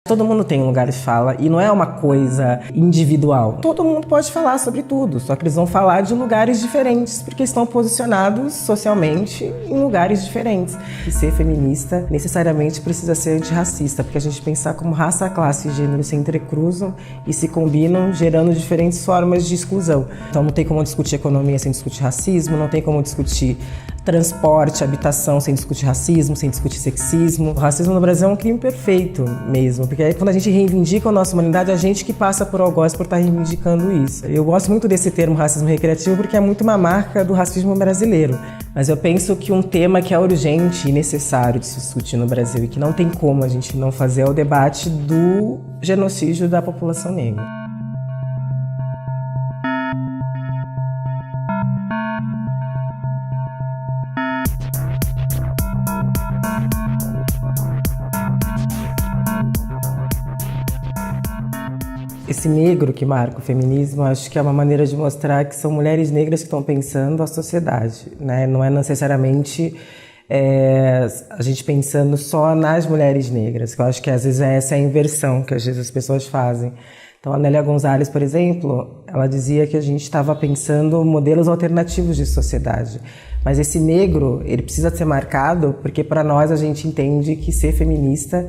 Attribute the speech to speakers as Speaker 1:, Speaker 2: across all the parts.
Speaker 1: Todo mundo tem um lugar de fala e não é uma coisa individual. Todo mundo pode falar sobre tudo, só que eles vão falar de lugares diferentes, porque estão posicionados socialmente em lugares diferentes. E ser feminista necessariamente precisa ser antirracista, porque a gente pensar como raça, classe e gênero se entrecruzam e se combinam, gerando diferentes formas de exclusão. Então não tem como discutir economia sem discutir racismo, não tem como discutir transporte, habitação sem discutir racismo, sem discutir sexismo. O racismo no Brasil é um crime perfeito mesmo, porque aí quando a gente reivindica a nossa humanidade, é a gente que passa por algoz por estar reivindicando isso. Eu gosto muito desse termo racismo recreativo porque é muito uma marca do racismo brasileiro. Mas eu penso que um tema que é urgente e necessário de se discutir no Brasil e que não tem como a gente não fazer é o debate do genocídio da população negra. Esse negro que marca o feminismo, acho que é uma maneira de mostrar que são mulheres negras que estão pensando a sociedade, né? Não é necessariamente a gente pensando só nas mulheres negras, que eu acho que às vezes essa é a inversão que às vezes as pessoas fazem. Então a Nélia Gonzalez, por exemplo, ela dizia que a gente estava pensando modelos alternativos de sociedade. Mas esse negro, ele precisa ser marcado porque para nós a gente entende que ser feminista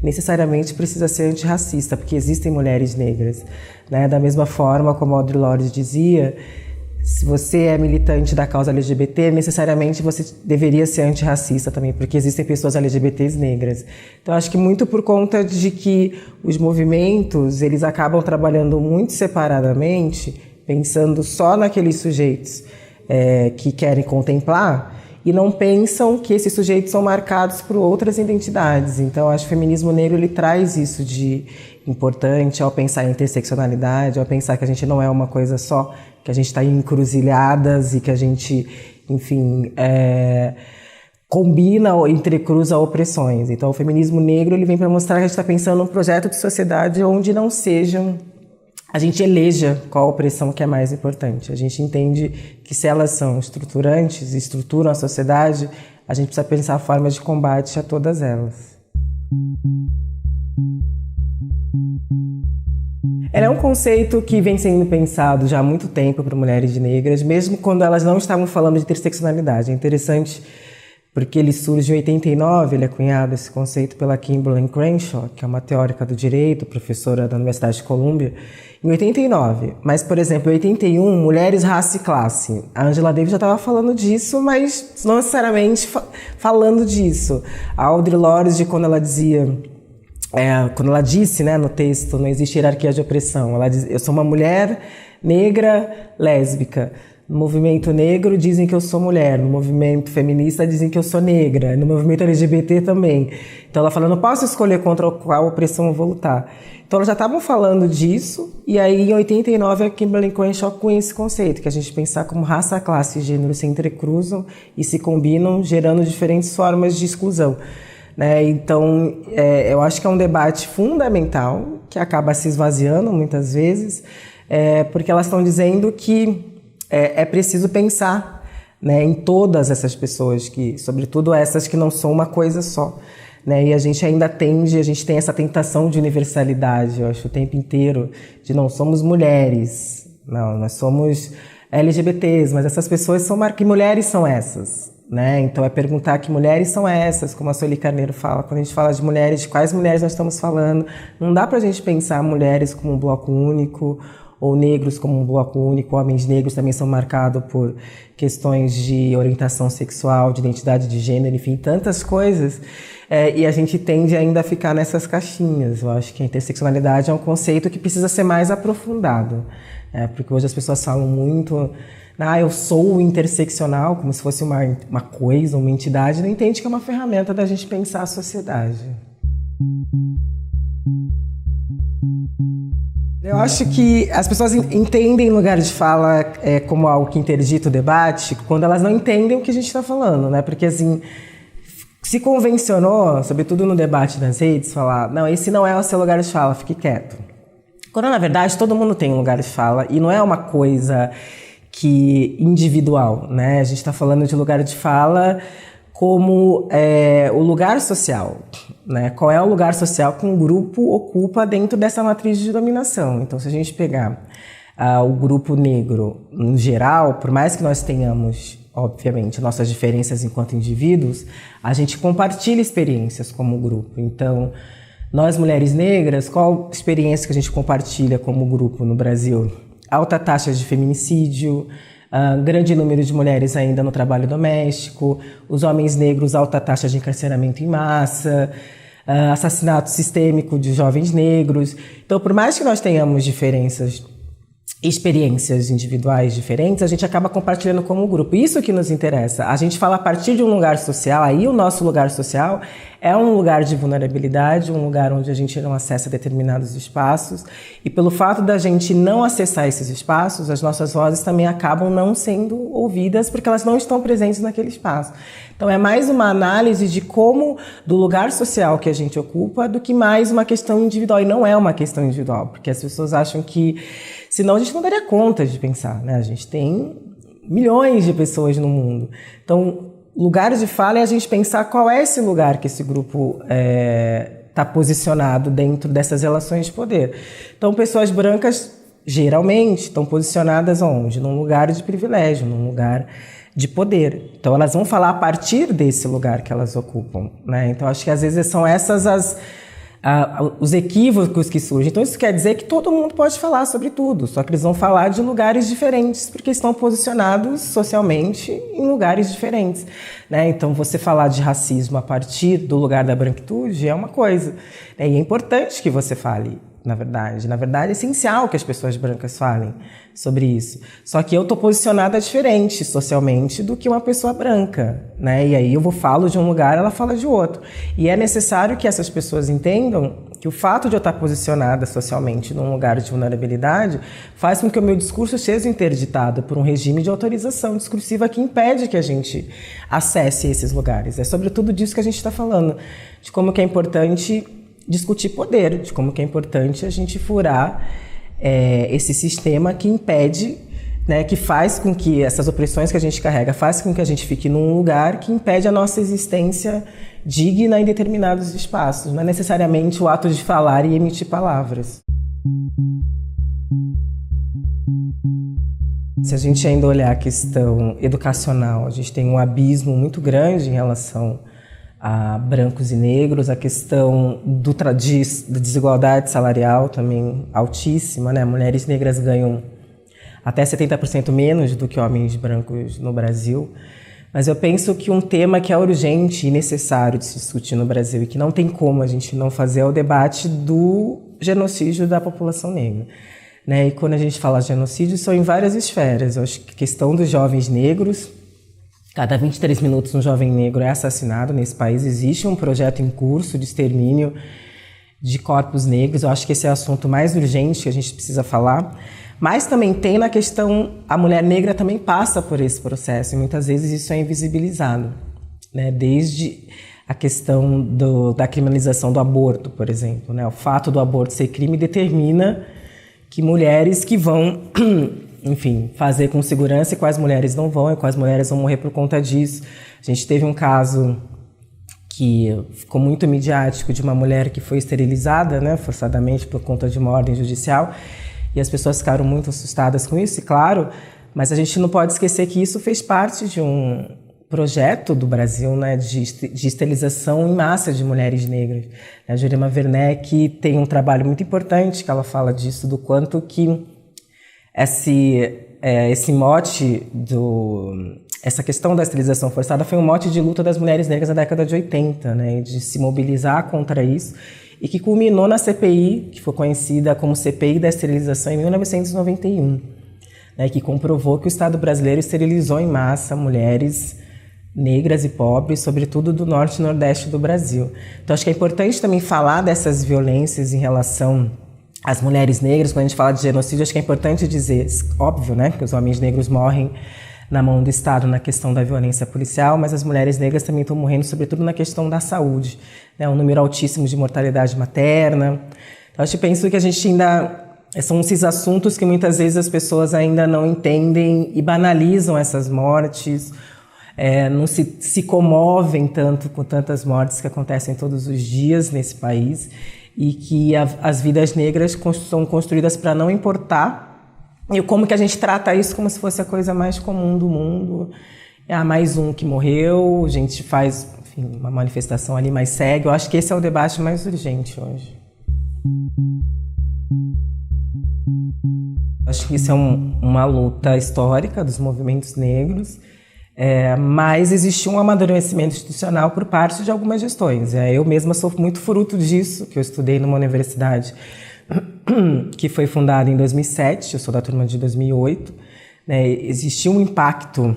Speaker 1: necessariamente precisa ser antirracista, porque existem mulheres negras, né? Da mesma forma como Audre Lorde dizia, se você é militante da causa LGBT, necessariamente você deveria ser antirracista também, porque existem pessoas LGBTs negras. Então, acho que muito por conta de que os movimentos, eles acabam trabalhando muito separadamente, pensando só naqueles sujeitos que querem contemplar, e não pensam que esses sujeitos são marcados por outras identidades. Então, acho que o feminismo negro ele traz isso de importante ao pensar em interseccionalidade, ao pensar que a gente não é uma coisa só, que a gente está em encruzilhadas e que a gente, enfim, combina ou entrecruza opressões. Então, o feminismo negro ele vem para mostrar que a gente está pensando num projeto de sociedade onde não sejam a gente eleja qual a opressão que é mais importante. A gente entende que se elas são estruturantes, estruturam a sociedade, a gente precisa pensar formas de combate a todas elas. Ela é um conceito que vem sendo pensado já há muito tempo por mulheres negras, mesmo quando elas não estavam falando de interseccionalidade. É interessante porque ele surge em 89, ele é cunhado esse conceito pela Kimberlé Crenshaw, que é uma teórica do direito, professora da Universidade de Colômbia, em 89. Mas, por exemplo, em 81, mulheres, raça e classe. A Angela Davis já estava falando disso, mas não necessariamente falando disso. A Audre Lorde, quando ela disse, né, no texto, não existe hierarquia de opressão, ela diz, eu sou uma mulher negra lésbica. No movimento negro dizem que eu sou mulher, no movimento feminista dizem que eu sou negra, no movimento LGBT também. Então ela fala, não posso escolher contra qual opressão eu vou lutar. Então elas já estavam falando disso, e aí em 89 a Kimberlé Crenshaw com esse conceito, que a gente pensar como raça, classe e gênero se entrecruzam e se combinam, gerando diferentes formas de exclusão. Né? Então eu acho que é um debate fundamental, que acaba se esvaziando muitas vezes, porque elas estão dizendo que é preciso pensar, né, em todas essas pessoas, que, sobretudo essas que não são uma coisa só. Né, e a gente ainda tem essa tentação de universalidade, eu acho, o tempo inteiro, de não somos mulheres, não, nós somos LGBTs, mas essas pessoas são que mulheres são essas? Né? Então é perguntar que mulheres são essas, como a Sueli Carneiro fala, quando a gente fala de mulheres, de quais mulheres nós estamos falando, não dá pra gente pensar mulheres como um bloco único, ou negros como um bloco único, homens negros também são marcados por questões de orientação sexual, de identidade de gênero, enfim, tantas coisas, e a gente tende ainda a ficar nessas caixinhas. Eu acho que a interseccionalidade é um conceito que precisa ser mais aprofundado, porque hoje as pessoas falam muito, eu sou interseccional, como se fosse uma coisa, uma entidade, não entende que é uma ferramenta da gente pensar a sociedade. Eu acho que as pessoas entendem lugar de fala como algo que interdita o debate quando elas não entendem o que a gente está falando, né? Porque, assim, se convencionou, sobretudo no debate nas redes, falar, não, esse não é o seu lugar de fala, fique quieto. Quando, na verdade, todo mundo tem um lugar de fala e não é uma coisa individual, né? A gente está falando de lugar de fala como o lugar social, né? Qual é o lugar social que um grupo ocupa dentro dessa matriz de dominação. Então, se a gente pegar o grupo negro em geral, por mais que nós tenhamos, obviamente, nossas diferenças enquanto indivíduos, a gente compartilha experiências como grupo. Então, nós mulheres negras, qual experiência que a gente compartilha como grupo no Brasil? Alta taxa de feminicídio, grande número de mulheres ainda no trabalho doméstico, os homens negros, alta taxa de encarceramento em massa, assassinato sistêmico de jovens negros. Então, por mais que nós tenhamos experiências individuais diferentes, a gente acaba compartilhando como grupo. Isso que nos interessa. A gente fala a partir de um lugar social, aí o nosso lugar social é um lugar de vulnerabilidade, um lugar onde a gente não acessa determinados espaços, e pelo fato da gente não acessar esses espaços, as nossas vozes também acabam não sendo ouvidas porque elas não estão presentes naquele espaço. Então é mais uma análise de como, do lugar social que a gente ocupa, do que mais uma questão individual. E não é uma questão individual, porque as pessoas acham que senão a gente não daria conta de pensar, né? A gente tem milhões de pessoas no mundo. Então, lugares de fala é a gente pensar qual é esse lugar que esse grupo está posicionado dentro dessas relações de poder. Então, pessoas brancas, geralmente, estão posicionadas onde? Num lugar de privilégio, num lugar de poder. Então, elas vão falar a partir desse lugar que elas ocupam, né? Então, acho que às vezes são essas os equívocos que surgem. Então, isso quer dizer que todo mundo pode falar sobre tudo, só que eles vão falar de lugares diferentes, porque estão posicionados socialmente em lugares diferentes, né? Então, você falar de racismo a partir do lugar da branquitude é uma coisa, né? E é importante que você fale, na verdade. Na verdade, é essencial que as pessoas brancas falem sobre isso. Só que eu estou posicionada diferente socialmente do que uma pessoa branca, né? E aí eu falo de um lugar, ela fala de outro. E é necessário que essas pessoas entendam que o fato de eu estar posicionada socialmente num lugar de vulnerabilidade faz com que o meu discurso seja interditado por um regime de autorização discursiva que impede que a gente acesse esses lugares. É sobretudo disso que a gente está falando, de como que é importante discutir poder, de como que é importante a gente furar esse sistema que impede, né, que faz com que essas opressões que a gente carrega, faz com que a gente fique num lugar que impede a nossa existência digna em determinados espaços. Não é necessariamente o ato de falar e emitir palavras. Se a gente ainda olhar a questão educacional, a gente tem um abismo muito grande em relação a brancos e negros, a questão da desigualdade salarial também altíssima, né? Mulheres negras ganham até 70% menos do que homens brancos no Brasil. Mas eu penso que um tema que é urgente e necessário de se discutir no Brasil e que não tem como a gente não fazer é o debate do genocídio da população negra, né? E quando a gente fala de genocídio, são em várias esferas. Eu acho que a questão dos jovens negros, cada 23 minutos um jovem negro é assassinado nesse país. Existe um projeto em curso de extermínio de corpos negros. Eu acho que esse é o assunto mais urgente que a gente precisa falar. Mas também tem na questão, a mulher negra também passa por esse processo e muitas vezes isso é invisibilizado, né? Desde a questão da criminalização do aborto, por exemplo, né? O fato do aborto ser crime determina que mulheres que vão, enfim, fazer com segurança e quais mulheres não vão, e quais mulheres vão morrer por conta disso. A gente teve um caso que ficou muito midiático de uma mulher que foi esterilizada, né, forçadamente por conta de uma ordem judicial, e as pessoas ficaram muito assustadas com isso, e claro, mas a gente não pode esquecer que isso fez parte de um projeto do Brasil, né, de esterilização em massa de mulheres negras. A Jurema Werneck tem um trabalho muito importante que ela fala disso, do quanto que esse mote essa questão da esterilização forçada foi um mote de luta das mulheres negras na década de 80, né, de se mobilizar contra isso, e que culminou na CPI, que foi conhecida como CPI da esterilização em 1991, né, que comprovou que o Estado brasileiro esterilizou em massa mulheres negras e pobres, sobretudo do norte e nordeste do Brasil. Então acho que é importante também falar dessas violências em relação às mulheres negras. Quando a gente fala de genocídio, acho que é importante dizer, óbvio, né, que os homens negros morrem na mão do Estado na questão da violência policial, mas as mulheres negras também estão morrendo, sobretudo na questão da saúde, né, um número altíssimo de mortalidade materna. Então, eu penso que a gente ainda... São esses assuntos que muitas vezes as pessoas ainda não entendem e banalizam essas mortes, não se comovem tanto com tantas mortes que acontecem todos os dias nesse país, e que as vidas negras são construídas para não importar, e como que a gente trata isso como se fosse a coisa mais comum do mundo. Mais um que morreu, a gente faz, enfim, uma manifestação ali, mas segue. Eu acho que esse é o debate mais urgente hoje. Acho que isso é uma luta histórica dos movimentos negros, mas existe um amadurecimento institucional por parte de algumas gestões. Eu mesma sou muito fruto disso, que eu estudei numa universidade que foi fundada em 2007, eu sou da turma de 2008. Existiu um impacto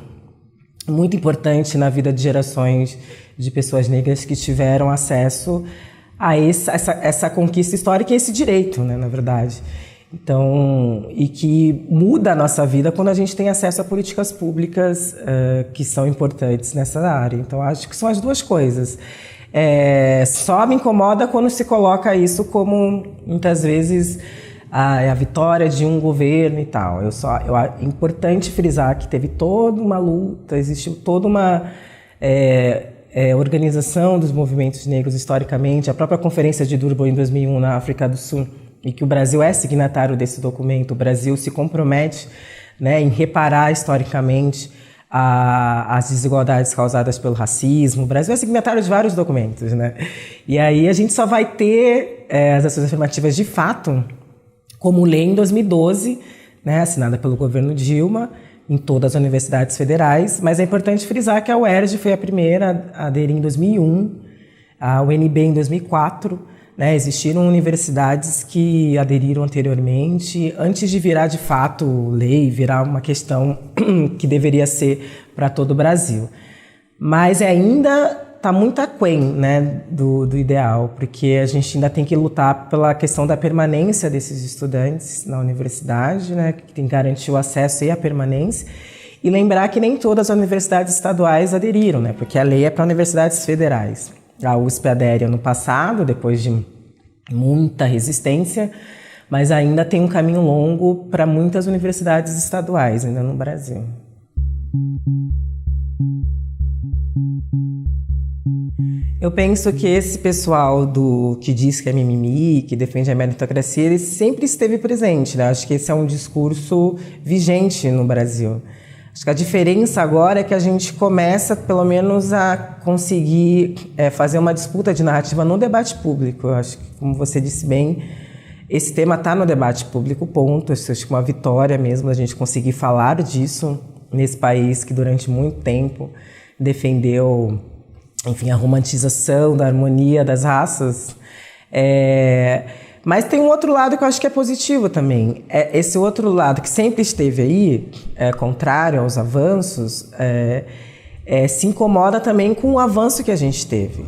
Speaker 1: muito importante na vida de gerações de pessoas negras que tiveram acesso a essa conquista histórica e esse direito, na verdade. Então, e que muda a nossa vida quando a gente tem acesso a políticas públicas que são importantes nessa área. Então, acho que são as duas coisas. Só me incomoda quando se coloca isso como, muitas vezes, a vitória de um governo e tal. É importante frisar que teve toda uma luta, existiu toda uma organização dos movimentos negros historicamente. A própria Conferência de Durban em 2001 na África do Sul, e que o Brasil é signatário desse documento. O Brasil se compromete, em reparar historicamente as desigualdades causadas pelo racismo. O Brasil é signatário de vários documentos, E aí a gente só vai ter as ações afirmativas de fato como lei em 2012, assinada pelo governo Dilma, em todas as universidades federais. Mas é importante frisar que a UERJ foi a primeira a aderir em 2001, a UNB em 2004, Existiram universidades que aderiram anteriormente, antes de virar de fato lei, virar uma questão que deveria ser para todo o Brasil. Mas ainda está muito aquém, do ideal, porque a gente ainda tem que lutar pela questão da permanência desses estudantes na universidade, que tem que garantir o acesso e a permanência, e lembrar que nem todas as universidades estaduais aderiram, porque a lei é para universidades federais. A USP adere ano passado, depois de muita resistência, mas ainda tem um caminho longo para muitas universidades estaduais ainda no Brasil. Eu penso que esse pessoal que diz que é mimimi, que defende a meritocracia, ele sempre esteve presente, Acho que esse é um discurso vigente no Brasil. Acho que a diferença agora é que a gente começa, pelo menos, a conseguir fazer uma disputa de narrativa no debate público. Eu acho que, como você disse bem, esse tema está no debate público, ponto. Eu acho que uma vitória mesmo a gente conseguir falar disso nesse país que, durante muito tempo, defendeu, enfim, a romantização da harmonia das raças. Mas tem um outro lado que eu acho que é positivo também. Esse outro lado que sempre esteve aí, contrário aos avanços, se incomoda também com o avanço que a gente teve,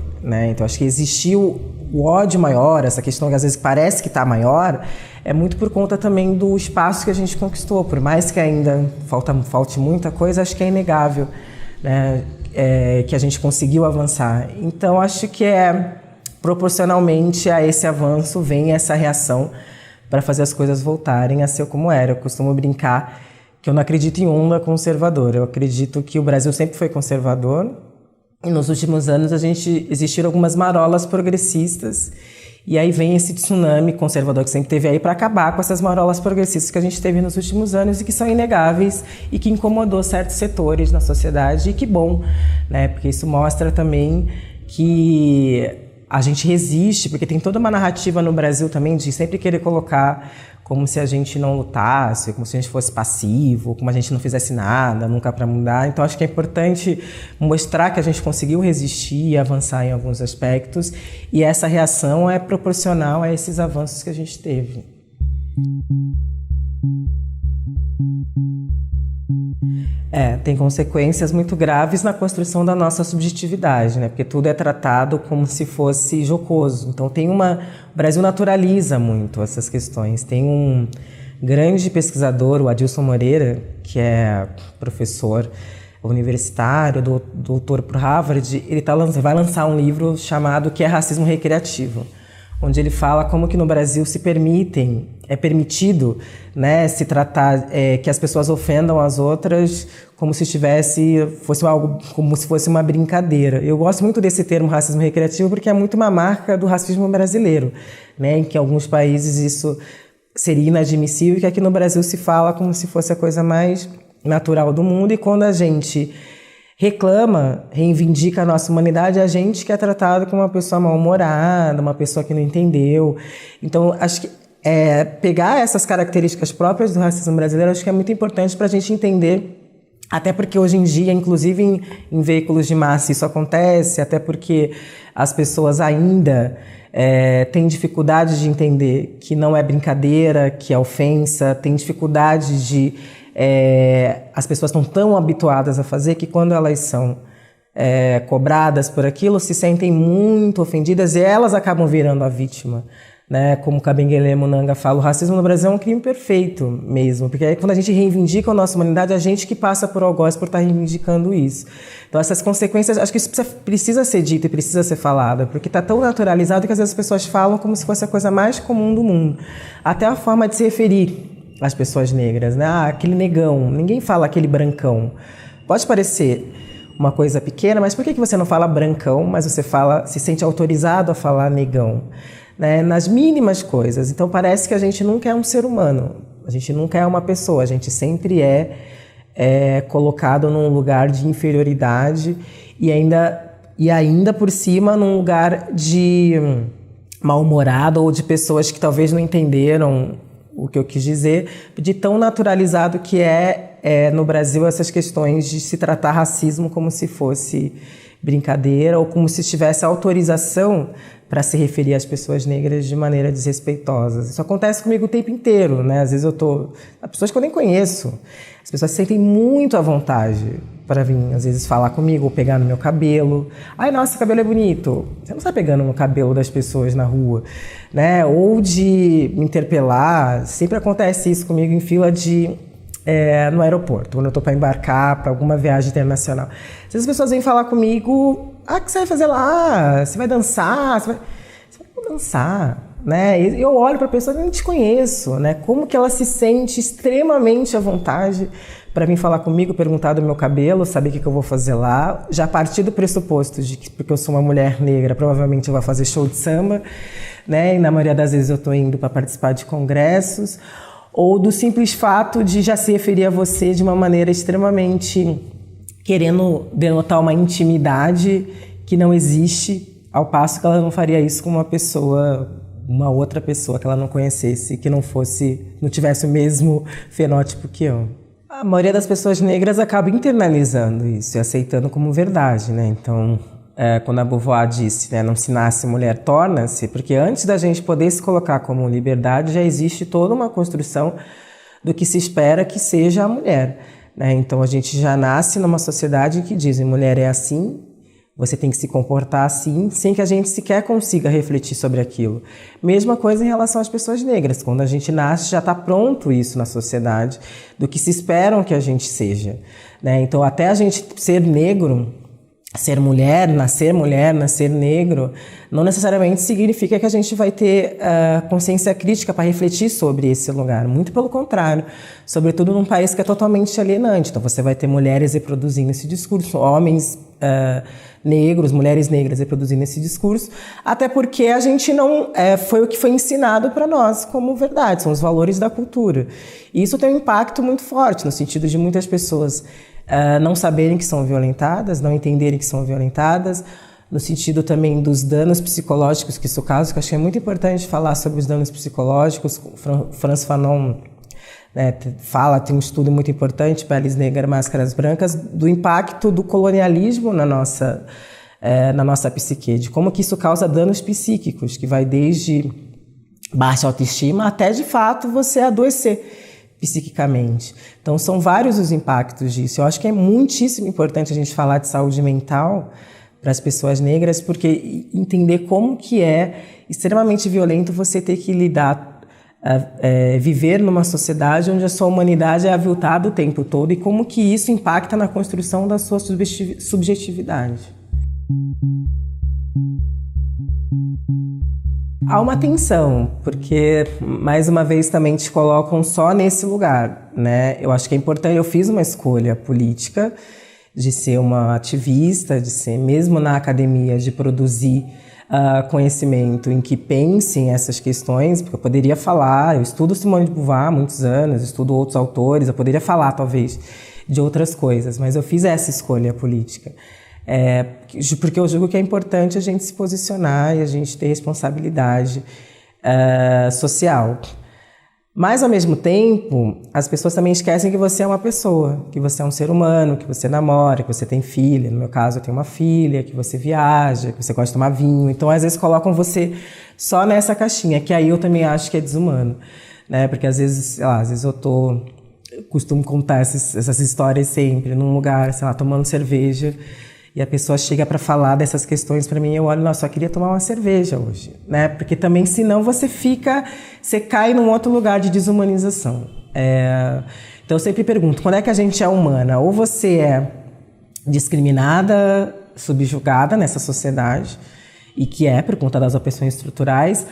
Speaker 1: Então, acho que existiu o ódio maior, essa questão que às vezes parece que está maior, é muito por conta também do espaço que a gente conquistou. Por mais que ainda falte muita coisa, acho que é inegável, que a gente conseguiu avançar. Então, acho que proporcionalmente a esse avanço vem essa reação para fazer as coisas voltarem a ser como era. Eu costumo brincar que eu não acredito em onda conservadora. Eu acredito que o Brasil sempre foi conservador e nos últimos anos existiram algumas marolas progressistas, e aí vem esse tsunami conservador que sempre teve aí para acabar com essas marolas progressistas que a gente teve nos últimos anos e que são inegáveis e que incomodou certos setores na sociedade. E que bom, Porque isso mostra também que a gente resiste, porque tem toda uma narrativa no Brasil também de sempre querer colocar como se a gente não lutasse, como se a gente fosse passivo, como a gente não fizesse nada, nunca para mudar. Então, acho que é importante mostrar que a gente conseguiu resistir e avançar em alguns aspectos, e essa reação é proporcional a esses avanços que a gente teve. Tem consequências muito graves na construção da nossa subjetividade, Porque tudo é tratado como se fosse jocoso. Então o Brasil naturaliza muito essas questões. Tem um grande pesquisador, o Adilson Moreira, que é professor universitário, doutor por Harvard. Ele vai lançar um livro chamado Que é Racismo Recreativo, onde ele fala como que no Brasil se permitem é permitido, né, se tratar, que as pessoas ofendam as outras como se fosse algo, como se fosse uma brincadeira. Eu gosto muito desse termo racismo recreativo porque é muito uma marca do racismo brasileiro, né, em que em alguns países isso seria inadmissível e que aqui no Brasil se fala como se fosse a coisa mais natural do mundo, e quando a gente reclama, reivindica a nossa humanidade, a gente que é tratado como uma pessoa mal-humorada, uma pessoa que não entendeu. Então, acho que pegar essas características próprias do racismo brasileiro, acho que é muito importante para a gente entender, até porque hoje em dia, inclusive em veículos de massa, isso acontece, até porque as pessoas ainda têm dificuldade de entender que não é brincadeira, que é ofensa, têm dificuldade de... as pessoas estão tão habituadas a fazer que quando elas são cobradas por aquilo, se sentem muito ofendidas e elas acabam virando a vítima. Né, como Kabengele Munanga fala, o racismo no Brasil é um crime perfeito mesmo, porque aí quando a gente reivindica a nossa humanidade, a gente que passa por algoz por estar reivindicando isso. Então essas consequências, acho que isso precisa ser dito e precisa ser falado, porque está tão naturalizado que às vezes as pessoas falam como se fosse a coisa mais comum do mundo. Até a forma de se referir às pessoas negras, né? Aquele negão, ninguém fala aquele brancão. Pode parecer uma coisa pequena, mas por que você não fala brancão, mas você se sente autorizado a falar negão? Né, nas mínimas coisas. Então parece que a gente nunca é um ser humano, a gente nunca é uma pessoa, a gente sempre é colocado num lugar de inferioridade e ainda por cima num lugar de mal-humorado ou de pessoas que talvez não entenderam o que eu quis dizer, de tão naturalizado que no Brasil essas questões de se tratar racismo como se fosse brincadeira ou como se tivesse autorização para se referir às pessoas negras de maneira desrespeitosa. Isso acontece comigo o tempo inteiro, né? Às vezes pessoas que eu nem conheço, as pessoas se sentem muito à vontade para vir, às vezes, falar comigo ou pegar no meu cabelo. Ai, nossa, esse cabelo é bonito. Você não está pegando no cabelo das pessoas na rua, né? Ou de me interpelar. Sempre acontece isso comigo em fila no aeroporto, quando eu estou para embarcar para alguma viagem internacional. Às vezes as pessoas vêm falar comigo, o que você vai fazer lá? Você vai dançar? Você vai dançar, né? Eu olho para a pessoa e nem te conheço, né? Como que ela se sente extremamente à vontade para vir falar comigo, perguntar do meu cabelo, saber o que eu vou fazer lá, já a partir do pressuposto de que, porque eu sou uma mulher negra, provavelmente eu vou fazer show de samba, né? E na maioria das vezes eu estou indo para participar de congressos, ou do simples fato de já se referir a você de uma maneira extremamente querendo denotar uma intimidade que não existe, ao passo que ela não faria isso com uma outra pessoa que ela não conhecesse, que não tivesse o mesmo fenótipo que eu. A maioria das pessoas negras acaba internalizando isso e aceitando como verdade, né? Então, quando a Beauvoir disse, né, não se nasce mulher, torna-se, porque antes da gente poder se colocar como liberdade, já existe toda uma construção do que se espera que seja a mulher, né? Então, a gente já nasce numa sociedade que diz, mulher é assim, você tem que se comportar assim, sem que a gente sequer consiga refletir sobre aquilo. Mesma coisa em relação às pessoas negras. Quando a gente nasce, já está pronto isso na sociedade, do que se esperam que a gente seja, né? Então, até a gente ser negro, ser mulher, nascer negro, não necessariamente significa que a gente vai ter consciência crítica para refletir sobre esse lugar. Muito pelo contrário, sobretudo num país que é totalmente alienante. Então você vai ter mulheres reproduzindo esse discurso, homens negros, mulheres negras reproduzindo esse discurso, até porque a gente não foi o que foi ensinado para nós como verdade, são os valores da cultura. E isso tem um impacto muito forte, no sentido de muitas pessoas não saberem que são violentadas, não entenderem que são violentadas, no sentido também dos danos psicológicos que isso causa, que eu acho que é muito importante falar sobre os danos psicológicos. Frantz Fanon tem um estudo muito importante, Peles Negras, Máscaras Brancas, do impacto do colonialismo na nossa psique, de como que isso causa danos psíquicos, que vai desde baixa autoestima até, de fato, você adoecer psiquicamente. Então, são vários os impactos disso. Eu acho que é muitíssimo importante a gente falar de saúde mental para as pessoas negras, porque entender como que é extremamente violento você ter que viver numa sociedade onde a sua humanidade é aviltada o tempo todo e como que isso impacta na construção da sua subjetividade. Há uma tensão, porque, mais uma vez, também te colocam só nesse lugar, né? Eu acho que é importante, eu fiz uma escolha política de ser uma ativista, de ser, mesmo na academia, de produzir conhecimento em que pense em essas questões, porque eu poderia falar, eu estudo Simone de Beauvoir há muitos anos, estudo outros autores, eu poderia falar, talvez, de outras coisas, mas eu fiz essa escolha política. Porque eu julgo que é importante a gente se posicionar e a gente ter responsabilidade social. Mas, ao mesmo tempo, as pessoas também esquecem que você é uma pessoa, que você é um ser humano, que você namora, que você tem filha. No meu caso, eu tenho uma filha, que você viaja, que você gosta de tomar vinho. Então, às vezes, colocam você só nessa caixinha, que aí eu também acho que é desumano, né? Porque, às vezes, sei lá, eu costumo contar essas histórias sempre, num lugar, sei lá, tomando cerveja, e a pessoa chega para falar dessas questões para mim, eu olho, nossa, só queria tomar uma cerveja hoje, né? Porque também, senão, você cai num outro lugar de desumanização. Então, eu sempre pergunto, quando é que a gente é humana? Ou você é discriminada, subjugada nessa sociedade, e que é por conta das opressões estruturais,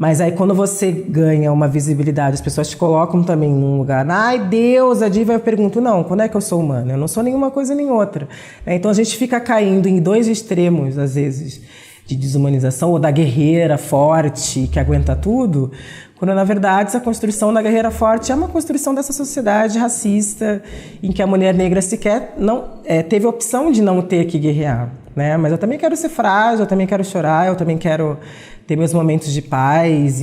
Speaker 1: mas aí quando você ganha uma visibilidade, as pessoas te colocam também num lugar, ai Deus, a diva, eu pergunto, não, quando é que eu sou humana? Eu não sou nenhuma coisa nem outra. Então a gente fica caindo em dois extremos, às vezes, de desumanização, ou da guerreira forte que aguenta tudo, quando na verdade essa construção da guerreira forte é uma construção dessa sociedade racista, em que a mulher negra sequer teve a opção de não ter que guerrear, né? Mas eu também quero ser frágil, eu também quero chorar, eu também quero ter meus momentos de paz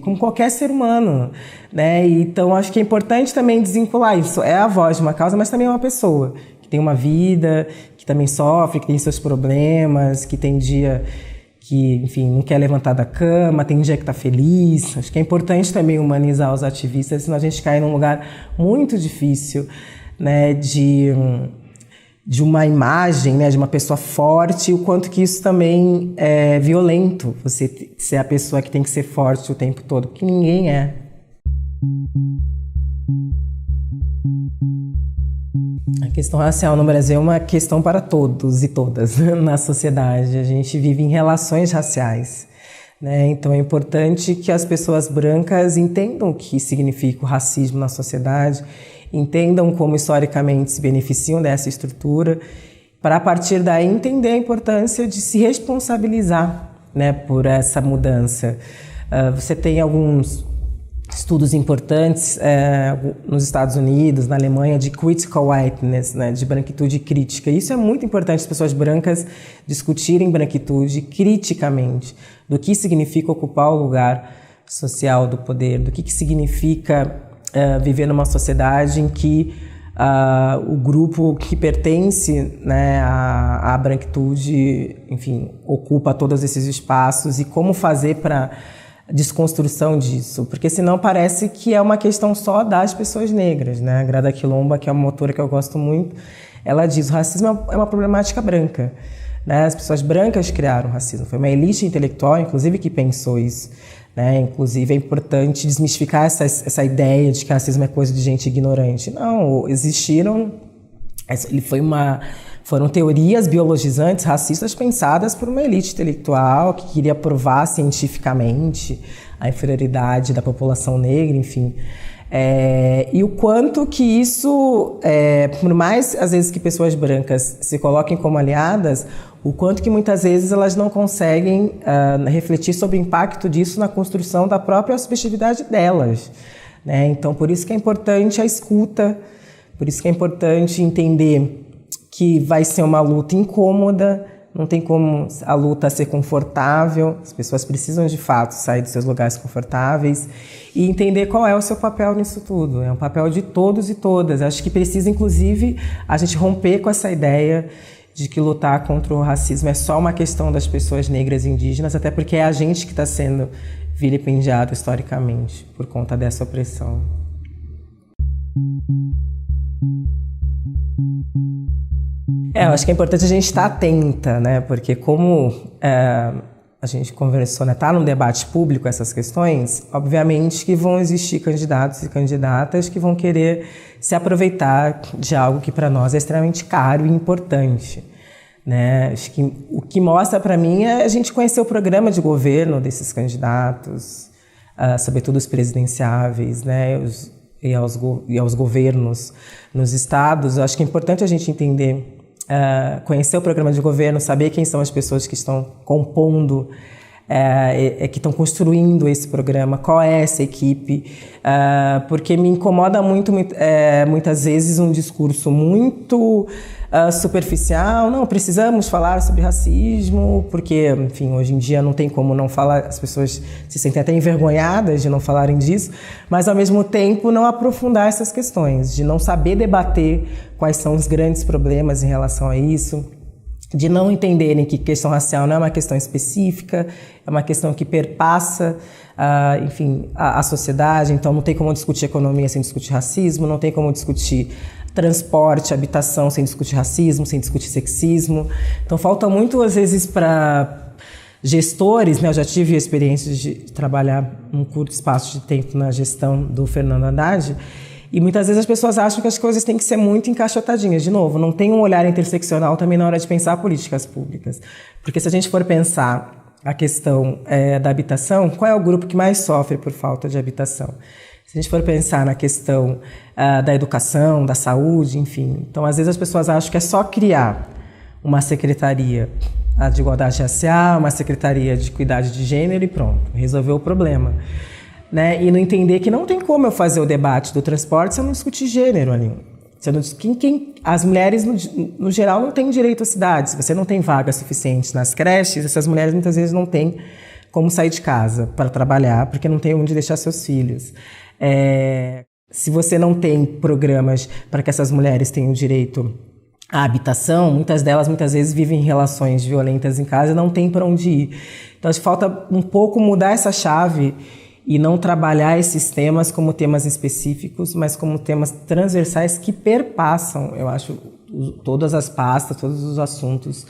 Speaker 1: como qualquer ser humano, né? Então, acho que é importante também desvincular isso. É a voz de uma causa, mas também é uma pessoa que tem uma vida, que também sofre, que tem seus problemas, que tem dia que, enfim, não quer levantar da cama, tem dia que está feliz. Acho que é importante também humanizar os ativistas, senão a gente cai num lugar muito difícil, né, de uma imagem, né, de uma pessoa forte, o quanto que isso também é violento, você ser a pessoa que tem que ser forte o tempo todo, que ninguém é. A questão racial no Brasil é uma questão para todos e todas na sociedade. A gente vive em relações raciais, né? Então é importante que as pessoas brancas entendam o que significa o racismo na sociedade, entendam como historicamente se beneficiam dessa estrutura, para a partir daí entender a importância de se responsabilizar, né, por essa mudança. Você tem alguns estudos importantes nos Estados Unidos, na Alemanha, de critical whiteness, né, de branquitude crítica. Isso é muito importante, as pessoas brancas discutirem branquitude criticamente, do que significa ocupar o lugar social do poder, do que significa viver numa sociedade em que o grupo que pertence, né, à branquitude, enfim, ocupa todos esses espaços, e como fazer para desconstrução disso, porque senão parece que é uma questão só das pessoas negras, né? A Grada Quilomba, que é uma autora que eu gosto muito, ela diz: o racismo é uma problemática branca, né? As pessoas brancas criaram o racismo, foi uma elite intelectual, inclusive, que pensou isso, né? Inclusive, é importante desmistificar essa ideia de que racismo é coisa de gente ignorante. Não, foram teorias biologizantes racistas pensadas por uma elite intelectual que queria provar cientificamente a inferioridade da população negra, enfim. E o quanto que isso, por mais às vezes que pessoas brancas se coloquem como aliadas, o quanto que muitas vezes elas não conseguem refletir sobre o impacto disso na construção da própria subjetividade delas, né? Então, por isso que é importante a escuta, por isso que é importante entender que vai ser uma luta incômoda, não tem como a luta ser confortável, as pessoas precisam de fato sair dos seus lugares confortáveis e entender qual é o seu papel nisso tudo. É um papel de todos e todas. Acho que precisa, inclusive, a gente romper com essa ideia de que lutar contra o racismo é só uma questão das pessoas negras e indígenas, até porque é a gente que está sendo vilipendiado historicamente por conta dessa opressão. Eu acho que é importante a gente estar atenta, né? Porque como a gente conversou, né? Tá num debate público essas questões, obviamente que vão existir candidatos e candidatas que vão querer se aproveitar de algo que para nós é extremamente caro e importante, né? Acho que o que mostra para mim é a gente conhecer o programa de governo desses candidatos, sobretudo os presidenciáveis, né? E aos governos nos estados. Eu acho que é importante a gente entender, conhecer o programa de governo, saber quem são as pessoas que estão compondo, que estão construindo esse programa, qual é essa equipe, porque me incomoda muito, muitas vezes, um discurso muito superficial. Não, precisamos falar sobre racismo, porque, enfim, hoje em dia não tem como não falar, as pessoas se sentem até envergonhadas de não falarem disso, mas, ao mesmo tempo, não aprofundar essas questões, de não saber debater quais são os grandes problemas em relação a isso, de não entenderem que questão racial não é uma questão específica, é uma questão que perpassa, enfim, a sociedade. Então não tem como discutir economia sem discutir racismo, não tem como discutir transporte, habitação sem discutir racismo, sem discutir sexismo. Então falta muito, às vezes, para gestores, né? Eu já tive a experiência de trabalhar um curto espaço de tempo na gestão do Fernando Haddad, e muitas vezes as pessoas acham que as coisas têm que ser muito encaixotadinhas. De novo, não tem um olhar interseccional também na hora de pensar políticas públicas. Porque se a gente for pensar a questão da habitação, qual é o grupo que mais sofre por falta de habitação? Se a gente for pensar na questão da educação, da saúde, enfim. Então, às vezes as pessoas acham que é só criar uma secretaria de igualdade racial, uma secretaria de equidade de gênero e pronto, resolveu o problema. Né? E não entender que não tem como eu fazer o debate do transporte se eu não discutir gênero ali. Se eu não, as mulheres, no geral, não têm direito à cidade. Se você não tem vaga suficiente nas creches, essas mulheres muitas vezes não têm como sair de casa para trabalhar, porque não tem onde deixar seus filhos. Se você não tem programas para que essas mulheres tenham direito à habitação, muitas delas muitas vezes vivem em relações violentas em casa e não tem para onde ir. Então, acho que falta um pouco mudar essa chave e não trabalhar esses temas como temas específicos, mas como temas transversais que perpassam, eu acho, todas as pastas, todos os assuntos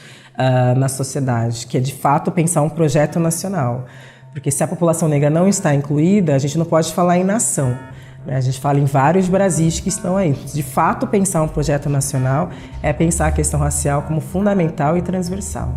Speaker 1: na sociedade, que é, de fato, pensar um projeto nacional. Porque se a população negra não está incluída, a gente não pode falar em nação, né? A gente fala em vários Brasis que estão aí. De fato, pensar um projeto nacional é pensar a questão racial como fundamental e transversal.